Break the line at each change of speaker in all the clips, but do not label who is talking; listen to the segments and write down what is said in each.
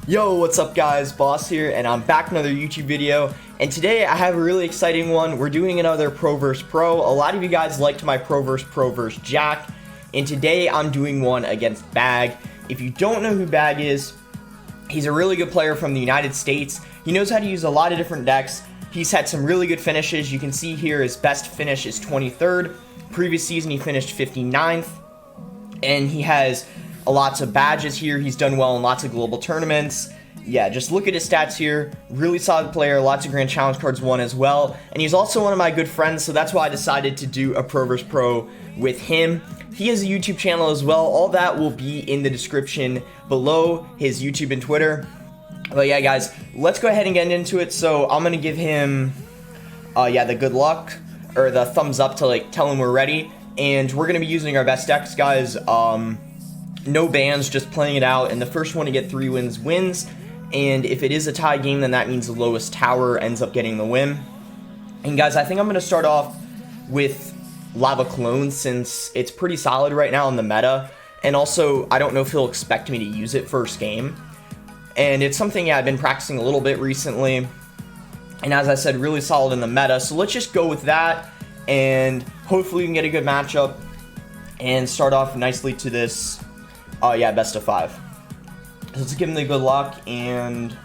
Yo, what's up guys, Boss here, and I'm back with another YouTube video, and today I have a really exciting one. We're doing another Pro vs Pro. A lot of you guys liked my Pro vs Jack, and today I'm doing one against Bag. If you don't know who Bag is, he's a really good player from the United States. He knows how to use a lot of different decks. He's had some really good finishes. You can see here his best finish is 23rd. Previous season he finished 59th, and he has lots of badges here. He's done well in lots of global tournaments. Yeah, just look at his stats here. Really solid player, lots of Grand Challenge cards won as well. And he's also one of my good friends, so that's why I decided to do a Pro vs Pro with him. He has a YouTube channel as well. All that will be in the description below, his YouTube and Twitter. But yeah, guys, let's go ahead and get into it. So I'm going to give him, the good luck, or the thumbs up to tell him we're ready. And we're going to be using our best decks, guys. No bans, just playing it out, and the first one to get 3 wins wins, and if it is a tie game, then that means the lowest tower ends up getting the win. And guys, I think I'm going to start off with Lava Clone, since it's pretty solid right now in the meta, and also I don't know if he'll expect me to use it first game, and it's something, I've been practicing a little bit recently, and as I said, really solid in the meta, so let's just go with that, and hopefully we can get a good matchup, and start off nicely to this best of 5. So let's give him the good luck, and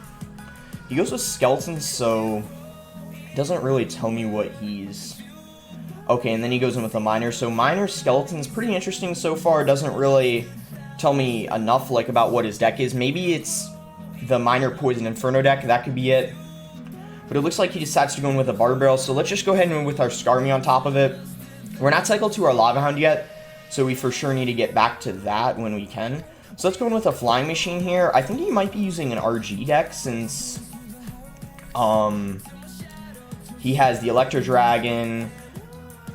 he goes with skeletons, so it doesn't really tell me what he's... Okay, and then he goes in with a miner, so miner skeletons, pretty interesting so far. It doesn't really tell me enough about what his deck is. Maybe it's the miner poison inferno deck, that could be it. But it looks like he decides to go in with a bar barrel, so let's just go ahead and move with our Skarmy on top of it. We're not cycled to our Lava Hound yet, so we for sure need to get back to that when we can. So let's go in with a Flying Machine here. I think he might be using an RG deck, since he has the Electro Dragon,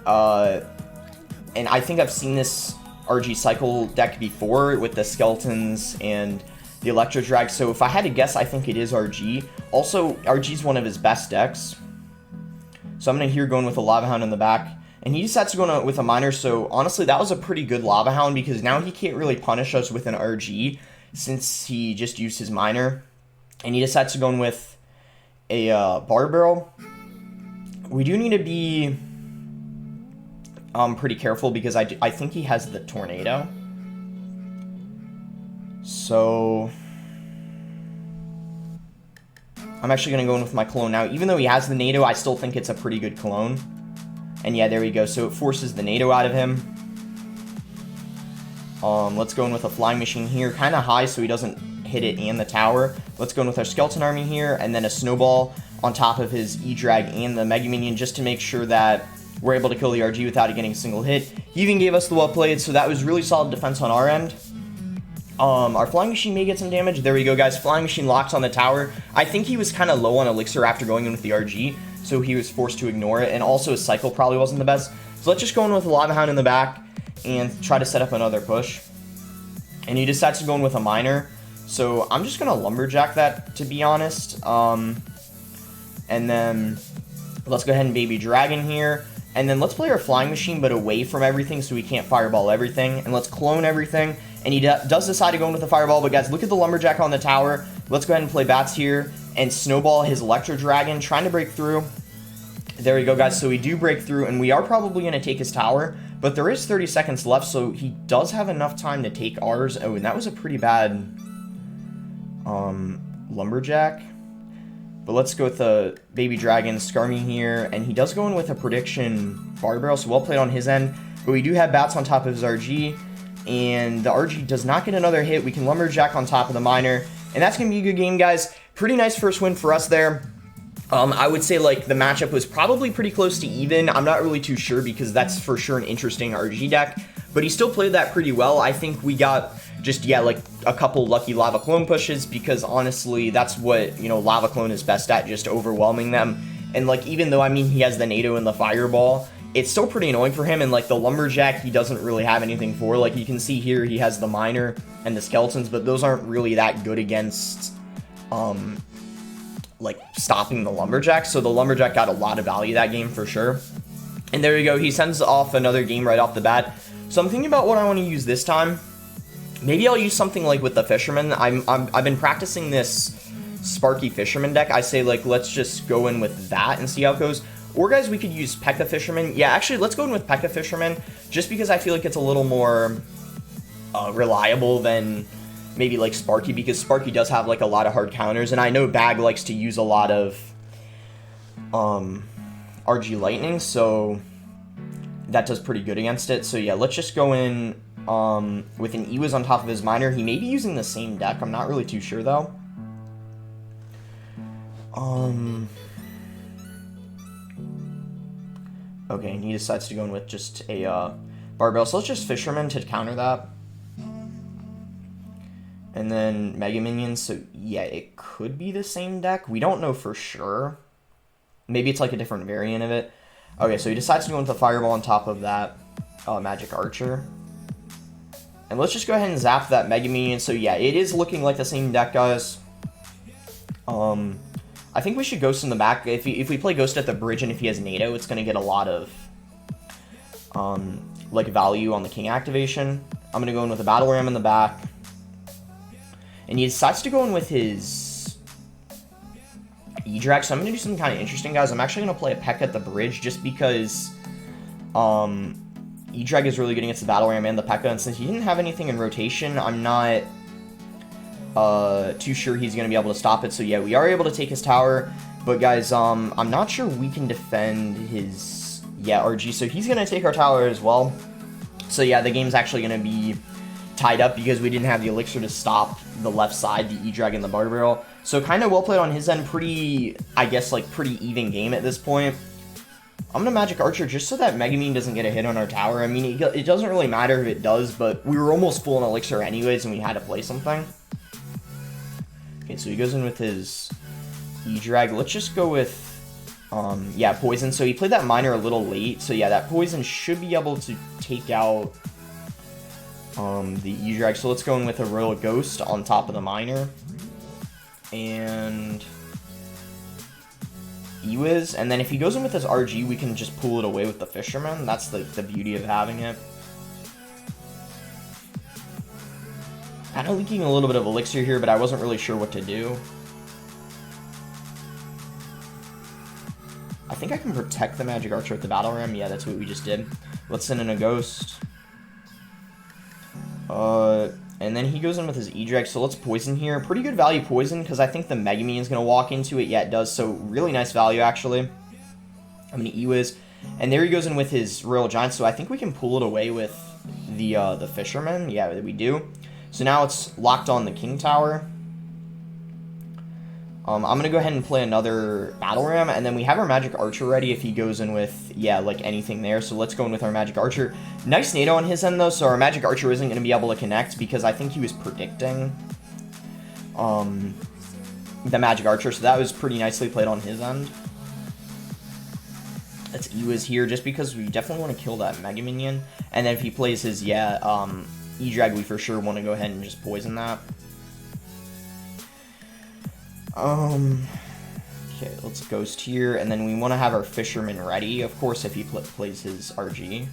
and I think I've seen this RG cycle deck before with the skeletons and the Electro Drag. So if I had to guess, I think it is RG. Also, RG is one of his best decks. So I'm going to with a Lava Hound in the back. And he decides to go with a miner, so honestly, that was a pretty good Lava Hound, because now he can't really punish us with an RG, since he just used his miner. And he decides to go in with a bar barrel. We do need to be pretty careful, because I think he has the tornado. So I'm actually going to go in with my clone now. Even though he has the NATO, I still think it's a pretty good clone. And yeah, there we go. So it forces the NATO out of him. Let's go in with a Flying Machine here. Kind of high so he doesn't hit it and the tower. Let's go in with our Skeleton Army here. And then a Snowball on top of his E-Drag and the Mega Minion, just to make sure that we're able to kill the RG without it getting a single hit. He even gave us the well played, so that was really solid defense on our end. Our Flying Machine may get some damage. There we go, guys. Flying Machine locks on the tower. I think he was kind of low on Elixir after going in with the RG, so he was forced to ignore it, and also his cycle probably wasn't the best. So let's just go in with a Lava Hound in the back and try to set up another push. And he decides to go in with a miner, so I'm just going to Lumberjack that, to be honest. And then let's go ahead and Baby Dragon here. And then let's play our Flying Machine, but away from everything, so we can't Fireball everything. And let's clone everything. And he does decide to go in with a Fireball, but guys, look at the Lumberjack on the tower. Let's go ahead and play Bats here and Snowball his Electro Dragon, trying to break through. There we go, guys. So we do break through, and we are probably going to take his tower, but there is 30 seconds left, so he does have enough time to take ours. Oh, and that was a pretty bad Lumberjack. But let's go with the Baby Dragon, Skarmy here, and he does go in with a Prediction Bar Barrel, so well played on his end. But we do have Bats on top of his RG, and the RG does not get another hit. We can Lumberjack on top of the miner, and that's going to be a good game, guys. Pretty nice first win for us there. I would say, the matchup was probably pretty close to even. I'm not really too sure, because that's for sure an interesting RG deck, but he still played that pretty well. I think we got just, a couple lucky Lava Clone pushes, because honestly, that's what, Lava Clone is best at, just overwhelming them. And, even though, he has the NATO and the Fireball, it's still pretty annoying for him, and, the Lumberjack, he doesn't really have anything for. You can see here, he has the Miner and the Skeletons, but those aren't really that good against, stopping the Lumberjack, so the Lumberjack got a lot of value that game for sure. And there we go, he sends off another game right off the bat. So I'm thinking about what I want to use this time. Maybe I'll use something like with the Fisherman. I've been practicing this Sparky Fisherman deck. I say, like, let's just go in with that and see how it goes. Or, guys, we could use Pekka Fisherman. Yeah, actually, let's go in with Pekka Fisherman, just because I feel like it's a little more reliable than maybe, like, Sparky, because Sparky does have, like, a lot of hard counters, and I know Bag likes to use a lot of RG Lightning, so that does pretty good against it. So, yeah, let's just go in with an Ewiz on top of his Miner. He may be using the same deck. I'm not really too sure, though. Okay, and he decides to go in with just a Barbell. So let's just Fisherman to counter that. And then Mega Minions. So, yeah, it could be the same deck. We don't know for sure. Maybe it's like a different variant of it. Okay, so he decides to go into Fireball on top of that Magic Archer. And let's just go ahead and zap that Mega Minion. So, yeah, it is looking like the same deck, guys. I think we should Ghost in the back. If we play Ghost at the bridge and if he has NATO, it's going to get a lot of, like, value on the King activation. I'm going to go in with a Battle Ram in the back. And he decides to go in with his E-Drag. So I'm going to do something kind of interesting, guys. I'm actually going to play a Pekka at the bridge just because E-Drag is really good against the Battle Ram and the Pekka. And since he didn't have anything in rotation, I'm not too sure he's going to be able to stop it. So yeah, we are able to take his tower, but guys, I'm not sure we can defend his, RG, so he's going to take our tower as well. So yeah, the game's actually going to be tied up because we didn't have the elixir to stop the left side, the E-Drag and the Bar Barrel. So kind of well played on his end, pretty, I guess, like, pretty even game at this point. I'm going to Magic Archer just so that Mega Minion doesn't get a hit on our tower. I mean, it doesn't really matter if it does, but we were almost full on elixir anyways, and we had to play something. Okay, so he goes in with his E-Drag. Let's just go with, Poison. So he played that Miner a little late. So yeah, that Poison should be able to take out the E-Drag. So let's go in with a Royal Ghost on top of the Miner. And Ewiz. And then if he goes in with his RG, we can just pull it away with the Fisherman. That's the beauty of having it. Kind of leaking a little bit of elixir here, but I wasn't really sure what to do. I think I can protect the Magic Archer with the Battle Ram. Yeah, that's what we just did. Let's send in a Ghost. And then he goes in with his E-Drag, so let's Poison here. Pretty good value Poison, because I think the Mega Minion's going to walk into it. Yeah, it does, so really nice value, actually. I'm going to Ewiz. And there he goes in with his Royal Giant, so I think we can pull it away with the Fisherman. Yeah, we do. So now it's locked on the King Tower. I'm going to go ahead and play another Battle Ram, and then we have our Magic Archer ready if he goes in with, like anything there. So let's go in with our Magic Archer. Nice NATO on his end, though, so our Magic Archer isn't going to be able to connect because I think he was predicting the Magic Archer, so that was pretty nicely played on his end. That's Ewiz here, just because we definitely want to kill that Mega Minion. And then if he plays his, E-Drag, we for sure want to go ahead and just Poison that. Okay, let's Ghost here, and then we want to have our Fisherman ready, of course, if he plays his RG.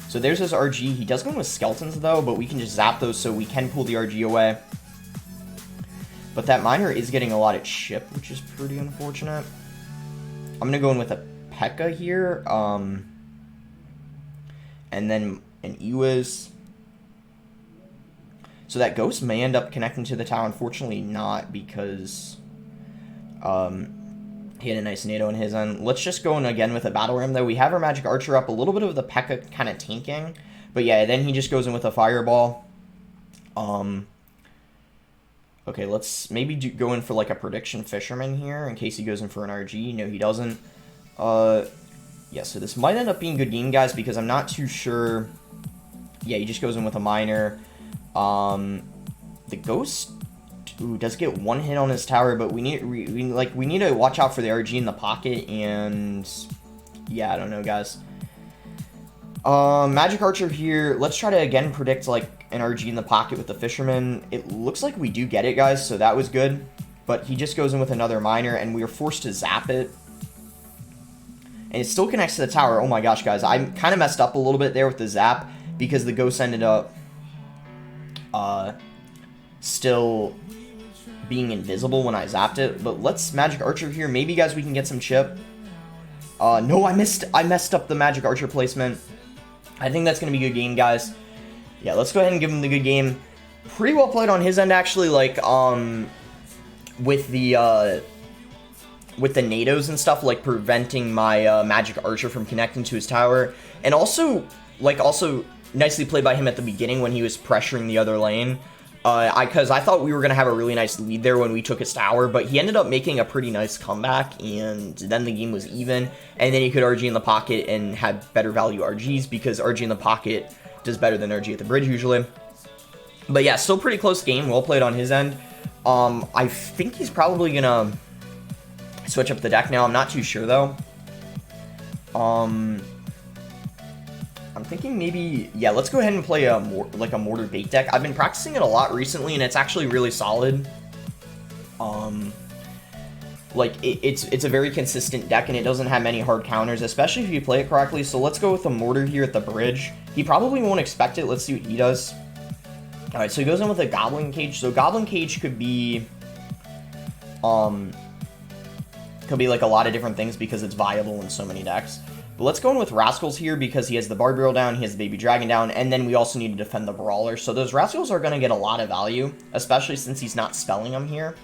So there's his RG. He does go in with Skeletons, though, but we can just zap those so we can pull the RG away. But that Miner is getting a lot of chip, which is pretty unfortunate. I'm going to go in with a Pekka here, and then an Ewiz. So that Ghost may end up connecting to the tower. Unfortunately not, because he had a nice NATO in his end. Let's just go in again with a Battle Ram, though. We have our Magic Archer up. A little bit of the Pekka kind of tanking. But yeah, then he just goes in with a Fireball. Okay, let's maybe go in for like a Prediction Fisherman here in case he goes in for an RG. No, he doesn't. Yeah, so this might end up being a good game, guys, because I'm not too sure. Yeah, he just goes in with a Miner. The Ghost does get one hit on his tower, but we need to watch out for the RG in the pocket, and yeah, I don't know, guys. Magic Archer here. Let's try to again predict like an RG in the pocket with the Fisherman. It looks like we do get it, guys, so that was good. But he just goes in with another Miner, and we are forced to zap it. And it still connects to the tower. Oh my gosh, guys, I kind of messed up a little bit there with the zap because the Ghost ended up still being invisible when I zapped it. But let's Magic Archer here. Maybe, guys, we can get some chip. No, I messed up the Magic Archer placement. I think that's going to be a good game, guys. Yeah, let's go ahead and give him the good game. Pretty well played on his end, actually, like, with the NATOs and stuff, like, preventing my, Magic Archer from connecting to his tower. And also, nicely played by him at the beginning when he was pressuring the other lane. Because I thought we were going to have a really nice lead there when we took his tower, but he ended up making a pretty nice comeback, and then the game was even, and then he could RG in the pocket and had better value RGs, because RG in the pocket does better than RG at the bridge usually. But yeah, still pretty close game, well played on his end. I think he's probably going to switch up the deck now, I'm not too sure though. I'm thinking maybe, yeah, let's go ahead and play a Mortar bait deck. I've been practicing it a lot recently, and it's actually really solid. Like, it's a very consistent deck, and it doesn't have many hard counters, especially if you play it correctly. So let's go with a Mortar here at the bridge. He probably won't expect it. Let's see what he does. Alright, so he goes in with a Goblin Cage. So Goblin Cage could be like a lot of different things because it's viable in so many decks. But let's go in with Rascals here because he has the Barb Barrel down, he has the Baby Dragon down, and then we also need to defend the Brawler. So those Rascals are going to get a lot of value, especially since he's not spelling them here.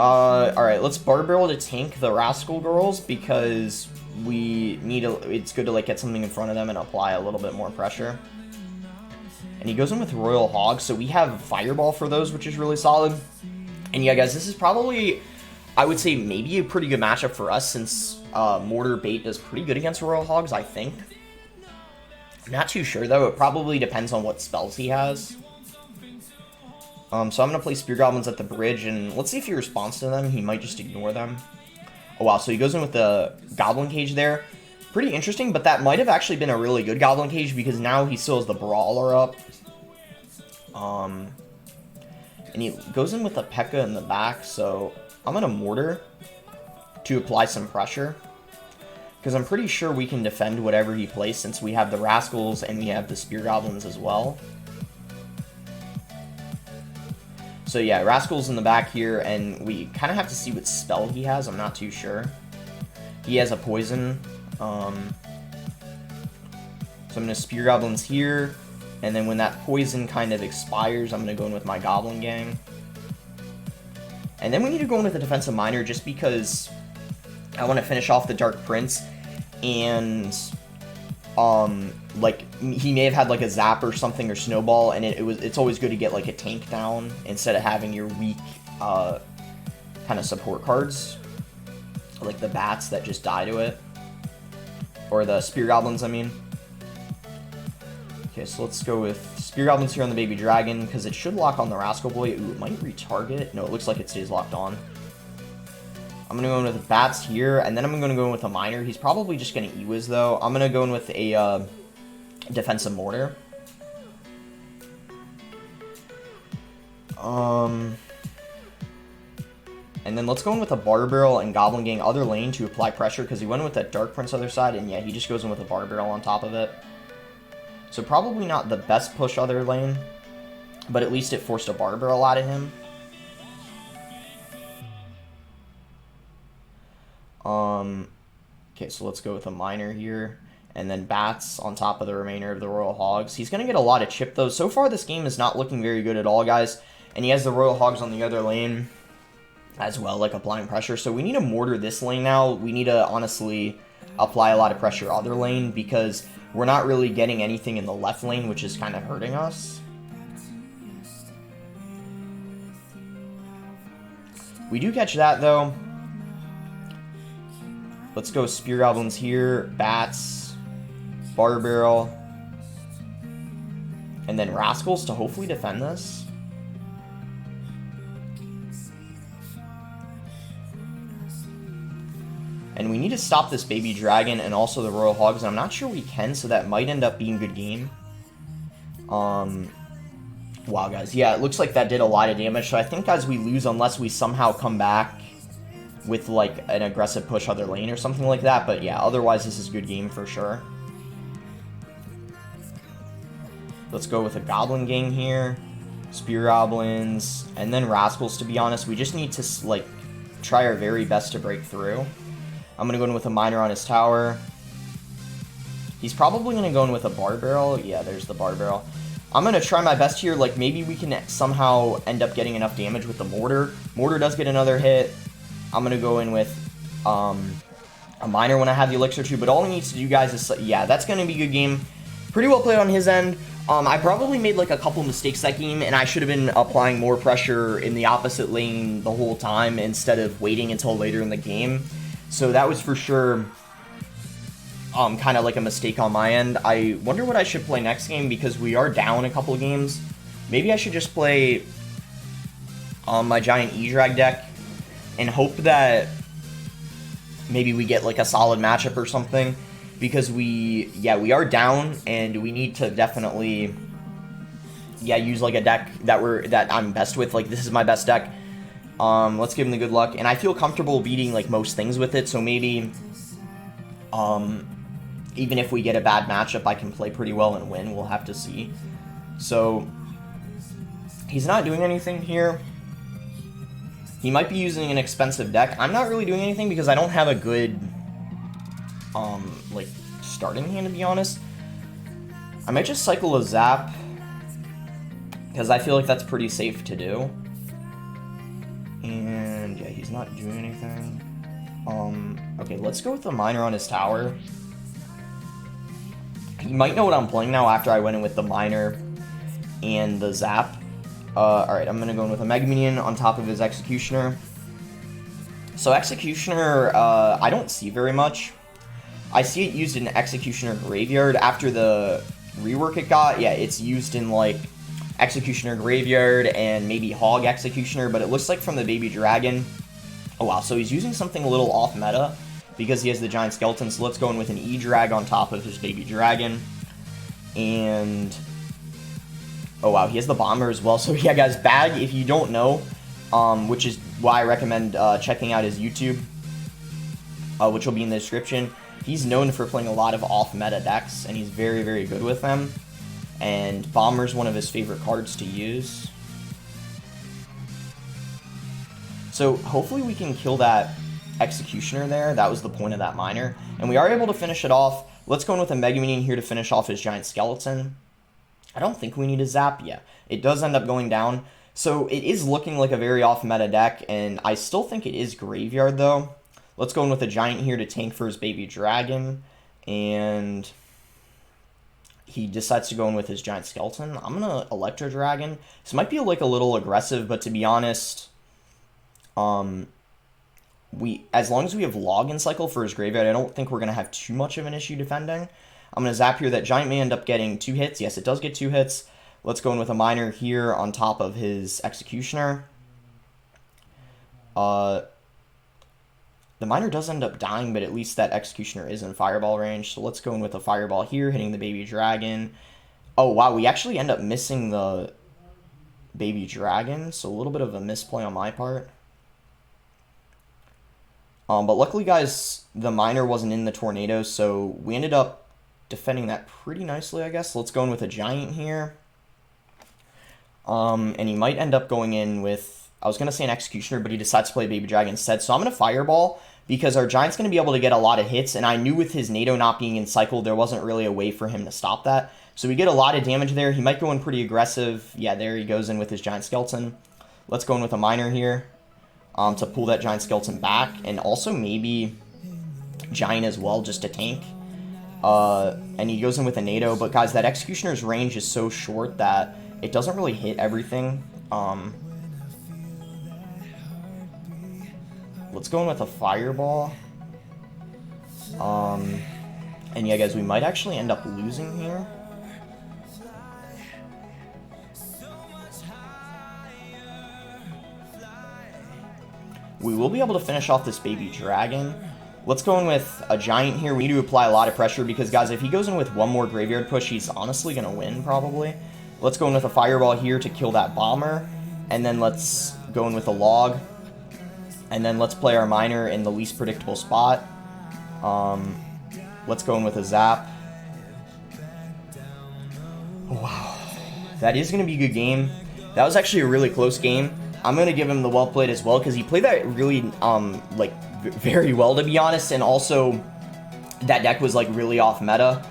Alright, let's Barb Barrel to tank the Rascal Girls because we need it's good to like get something in front of them and apply a little bit more pressure. And he goes in with Royal Hogs, so we have Fireball for those, which is really solid. And yeah, guys, this is probably, I would say, maybe a pretty good matchup for us since Mortar Bait does pretty good against Royal Hogs, I think. I'm not too sure, though. It probably depends on what spells he has. So I'm going to play Spear Goblins at the bridge, and let's see if he responds to them. He might just ignore them. Oh, wow. So he goes in with the Goblin Cage there. Pretty interesting, but that might have actually been a really good Goblin Cage because now he still has the Brawler up. And he goes in with a Pekka in the back, so I'm going to Mortar to apply some pressure, because I'm pretty sure we can defend whatever he plays since we have the Rascals and we have the Spear Goblins as well. So yeah, Rascals in the back here, and we kind of have to see what spell he has. I'm not too sure. He has a Poison. So I'm going to Spear Goblins here, and then when that Poison kind of expires, I'm going to go in with my Goblin Gang. And then we need to go in with a Defensive Miner just because I want to finish off the Dark Prince, and like he may have had like a Zap or something or Snowball, and it's always good to get like a tank down instead of having your weak kind of support cards like the Bats that just die to it, or the Spear Goblins, I mean. Okay, so let's go with Spear Goblins here on the Baby Dragon, because it should lock on the Rascal Boy. Ooh, it might retarget. No, it looks like it stays locked on. I'm going to go in with Bats here, and then I'm going to go in with a Miner. He's probably just going to E-Wiz, though. I'm going to go in with a Defensive Mortar. And then let's go in with a Barb Barrel and Goblin Gang other lane to apply pressure, because he went in with that Dark Prince other side, and yeah, he just goes in with a Barb Barrel on top of it. So probably not the best push other lane, but at least it forced a Barb Barrel out of him. Okay, so let's go with a Miner here, and then Bats on top of the remainder of the Royal Hogs. He's going to get a lot of chip, though. So far, this game is not looking very good at all, guys, and he has the Royal Hogs on the other lane as well, like applying pressure. So we need to Mortar this lane now. We need to, honestly, apply a lot of pressure other lane, because we're not really getting anything in the left lane, which is kind of hurting us. We do catch that, though. Let's go Spear Goblins here, Bats, Barb Barrel, and then Rascals to hopefully defend this. And we need to stop this Baby Dragon and also the Royal Hogs, and I'm not sure we can, so that might end up being a good game. Wow, guys. Yeah, it looks like that did a lot of damage, so I think, guys, we lose unless we somehow come back with, like, an aggressive push other lane or something like that. But, yeah, otherwise this is a good game for sure. Let's go with a Goblin Gang here. Spear Goblins. And then Rascals, to be honest. We just need to, like, try our very best to break through. I'm going to go in with a Miner on his tower. He's probably going to go in with a Bar Barrel. Yeah, there's the Bar Barrel. I'm going to try my best here. Like, maybe we can somehow end up getting enough damage with the Mortar. Mortar does get another hit. I'm going to go in with a Miner when I have the Elixir too. But all he needs to do, guys, is... Yeah, that's going to be a good game. Pretty well played on his end. I probably made, like, a couple mistakes that game, and I should have been applying more pressure in the opposite lane the whole time instead of waiting until later in the game. So that was for sure... kind of like a mistake on my end. I wonder what I should play next game because we are down a couple of games. Maybe I should just play my giant E-Drag deck and hope that maybe we get like a solid matchup or something because we are down and we need to definitely use like a deck that I'm best with. Like, this is my best deck. Let's give him the good luck, and I feel comfortable beating like most things with it, so maybe even if we get a bad matchup, I can play pretty well and win. We'll have to see. So, he's not doing anything here. He might be using an expensive deck. I'm not really doing anything because I don't have a good, like, starting hand, to be honest. I might just cycle a Zap because I feel like that's pretty safe to do. And, yeah, he's not doing anything. Okay, let's go with the Miner on his tower. You might know what I'm playing now after I went in with the Miner and the Zap. Alright, I'm going to go in with a Mega Minion on top of his Executioner. So Executioner, I don't see very much. I see it used in Executioner Graveyard after the rework it got. Yeah, it's used in, like, Executioner Graveyard and maybe Hog Executioner, but it looks like from the Baby Dragon. Oh, wow, so he's using something a little off meta because he has the Giant Skeleton, so let's go in with an E-Drag on top of his Baby Dragon. And... oh, wow, he has the Bomber as well. So, yeah, guys, Bag, if you don't know, which is why I recommend checking out his YouTube, which will be in the description. He's known for playing a lot of off-meta decks, and he's very, very good with them. And Bomber's one of his favorite cards to use. So, hopefully we can kill that Executioner there. That was the point of that Miner. And we are able to finish it off. Let's go in with a Mega Minion here to finish off his Giant Skeleton. I don't think we need a Zap. Yeah, it does end up going down. So it is looking like a very off-meta deck, and I still think it is Graveyard, though. Let's go in with a Giant here to tank for his Baby Dragon. And he decides to go in with his Giant Skeleton. I'm going to Electro Dragon. This might be like a little aggressive, but to be honest... as long as we have Login Cycle for his Graveyard, I don't think we're going to have too much of an issue defending. I'm going to Zap here. That Giant may end up getting 2 hits. Yes, it does get 2 hits. Let's go in with a Miner here on top of his Executioner. The Miner does end up dying, but at least that Executioner is in Fireball range. So let's go in with a Fireball here, hitting the Baby Dragon. Oh, wow, we actually end up missing the Baby Dragon, so a little bit of a misplay on my part. But luckily, guys, the Miner wasn't in the Tornado, so we ended up defending that pretty nicely, I guess. Let's go in with a Giant here. And he might end up going in with, I was going to say an Executioner, but he decides to play Baby Dragon instead. So I'm going to Fireball, because our Giant's going to be able to get a lot of hits, and I knew with his NATO not being in cycle, there wasn't really a way for him to stop that. So we get a lot of damage there. He might go in pretty aggressive. Yeah, there he goes in with his Giant Skeleton. Let's go in with a Miner here. To pull that Giant Skeleton back, and also maybe Giant as well, just to tank. And he goes in with a NATO, but guys, that Executioner's range is so short that it doesn't really hit everything. Let's go in with a Fireball. And yeah, guys, we might actually end up losing here. We will be able to finish off this Baby Dragon. Let's go in with a Giant here. We need to apply a lot of pressure because, guys, if he goes in with one more Graveyard push, he's honestly going to win, probably. Let's go in with a Fireball here to kill that Bomber. And then let's go in with a Log. And then let's play our Miner in the least predictable spot. Let's go in with a Zap. Oh, wow. that is going to be a good game. That was actually a really close game. I'm going to give him the well played as well, because he played that really, like, very well, to be honest, and also that deck was, like, really off meta.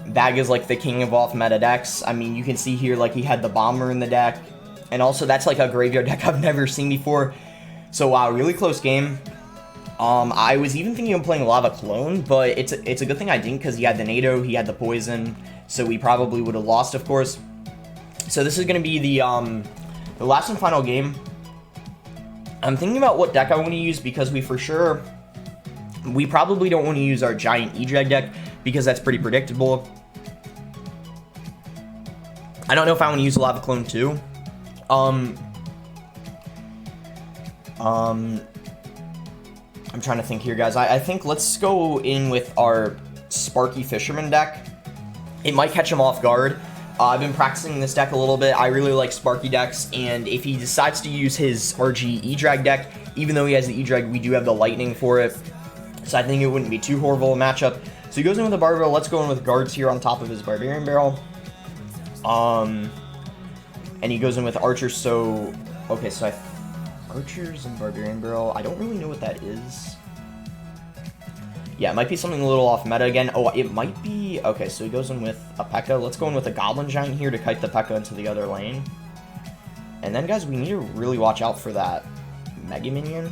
Bag is, like, the king of off meta decks. I mean, you can see here, like, he had the bomber in the deck, and also that's, like, a graveyard deck I've never seen before. So, wow, really close game. I was even thinking of playing Lava Clone, but it's a good thing I didn't, because he had the NATO, he had the poison, so we probably would have lost, of course. So this is going to be the last and final game. I'm thinking about what deck I want to use, because we probably don't want to use our giant E-Drag deck, because that's pretty predictable. I don't know if I want to use Lava Clone too. I'm trying to think here, guys. I think let's go in with our Sparky Fisherman deck. It might catch him off guard. I've been practicing this deck a little bit. I really like Sparky decks, and if he decides to use his RG E-Drag deck, even though he has the E-Drag, we do have the Lightning for it, so I think it wouldn't be too horrible a matchup. So he goes in with the Barrel Barrel. Let's go in with guards here on top of his Barbarian Barrel. And he goes in with Archers, so... Okay, so Archers and Barbarian Barrel, I don't really know what that is. Yeah, it might be something a little off meta again. Oh, it might be... Okay, so he goes in with a Pekka. Let's go in with a Goblin Giant here to kite the Pekka into the other lane. And then, guys, we need to really watch out for that Mega Minion.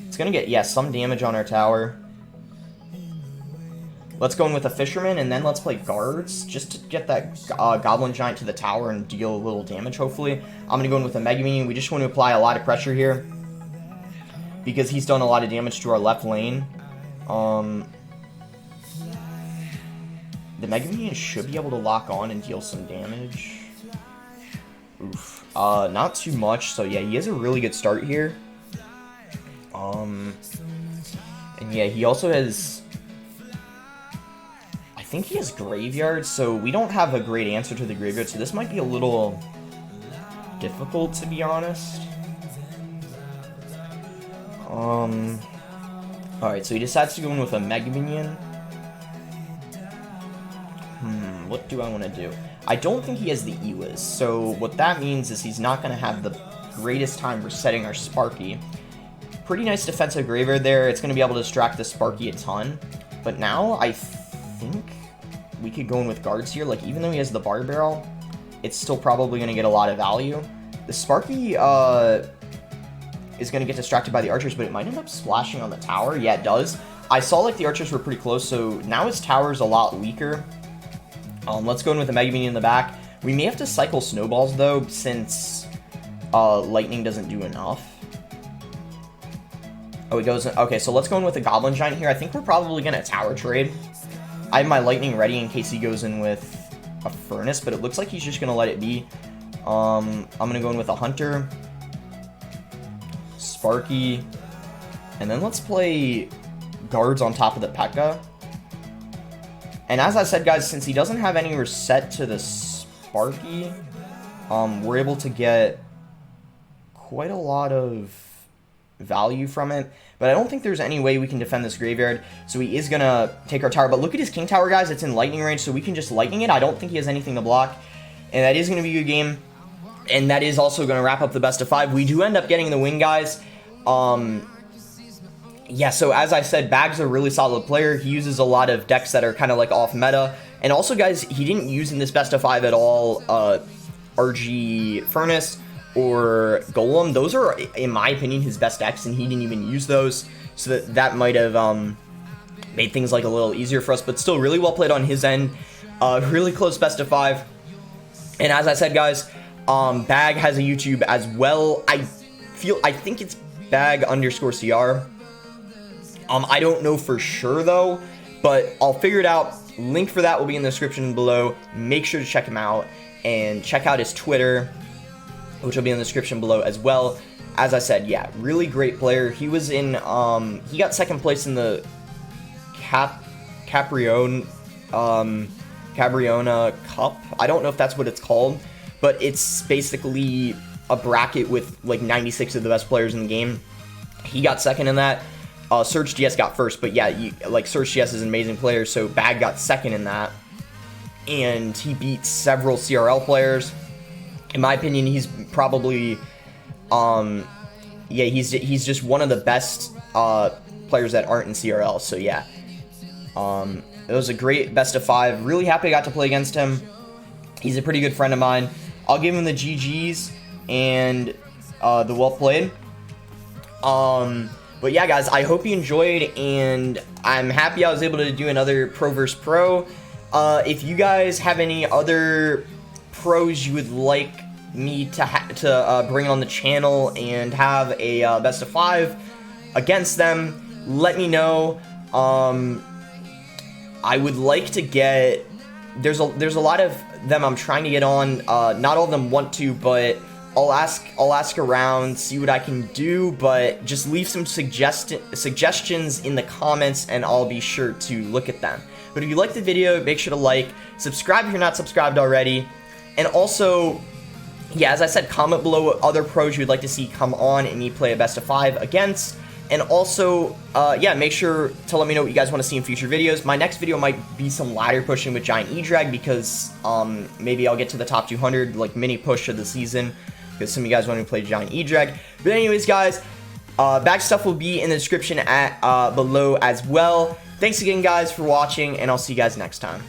It's going to get, yeah, some damage on our tower. Let's go in with a Fisherman, and then let's play Guards, just to get that Goblin Giant to the tower and deal a little damage, hopefully. I'm going to go in with a Mega Minion. We just want to apply a lot of pressure here, because he's done a lot of damage to our left lane. The Mega Minion should be able to lock on and deal some damage. Oof. Not too much, so yeah, he has a really good start here. And yeah, he also has... I think he has Graveyard, so we don't have a great answer to the Graveyard, so this might be a little difficult, to be honest. Alright, so he decides to go in with a Mega Minion. What do I want to do? I don't think he has the Ewiz, so what that means is he's not going to have the greatest time resetting our Sparky. Pretty nice defensive Graveyard there. It's going to be able to distract the Sparky a ton. But now, I think we could go in with Guards here. Like, even though he has the Bar Barrel, it's still probably going to get a lot of value. The Sparky, is going to get distracted by the Archers, but it might end up splashing on the tower. Yeah, it does. I saw, like, the Archers were pretty close, so now his tower's a lot weaker. Let's go in with the Mega Minion in the back. We may have to cycle Snowballs, though, since Lightning doesn't do enough. Oh, he goes... Okay, so let's go in with the Goblin Giant here. I think we're probably going to tower trade. I have my Lightning ready in case he goes in with a Furnace, but it looks like he's just going to let it be. I'm going to go in with a Hunter, Sparky, and then let's play Guards on top of the Pekka. And as I said, guys, since he doesn't have any reset to the Sparky, we're able to get quite a lot of value from it, but I don't think there's any way we can defend this Graveyard, so he is gonna take our tower. But look at his King Tower, guys. It's in Lightning range, so we can just Lightning it. I don't think he has anything to block, and that is gonna be a good game, and that is also gonna wrap up the best of 5. We do end up getting the win, guys. Yeah, so as I said, Bag's a really solid player. He uses a lot of decks that are kind of like off meta, and also, guys, he didn't use in this best of 5 at all RG Furnace or Golem. Those are, in my opinion, his best decks, and he didn't even use those, so that might have made things like a little easier for us, but still really well played on his end. Really close best of 5. And as I said, guys, Bag has a YouTube as well. I think it's Bag_CR. I don't know for sure, though, but I'll figure it out. Link for that will be in the description below. Make sure to check him out, and check out his Twitter, which will be in the description below as well. As I said, yeah, really great player. He was in, he got second place in the Capriona Cup. I don't know if that's what it's called, but it's basically a bracket with like 96 of the best players in the game. He got second in that. Surge GS got first, but yeah, like Surge GS is an amazing player, so Bag got second in that. and he beat several CRL players. In my opinion, he's probably, yeah, he's just one of the best players that aren't in CRL. So yeah, it was a great best of 5. Really happy I got to play against him. He's a pretty good friend of mine. I'll give him the GGs and the well played. But yeah, guys, I hope you enjoyed, and I'm happy I was able to do another Pro vs. Pro. If you guys have any other pros you would like me to bring on the channel and have a best of 5 against them, let me know. I would like to get, there's a lot of them I'm trying to get on. Not all of them want to, but I'll ask around, see what I can do, but just leave some suggestions in the comments and I'll be sure to look at them. But if you like the video, make sure to like, subscribe if you're not subscribed already, and also, yeah, as I said, comment below what other pros you'd like to see come on and me play a best of 5 against. And also, yeah, make sure to let me know what you guys want to see in future videos. My next video might be some ladder pushing with Giant E-Drag because maybe I'll get to the top 200, like mini push of the season, because some of you guys want to play Giant E-Drag. But anyways, guys, back stuff will be in the description below as well. Thanks again, guys, for watching, and I'll see you guys next time.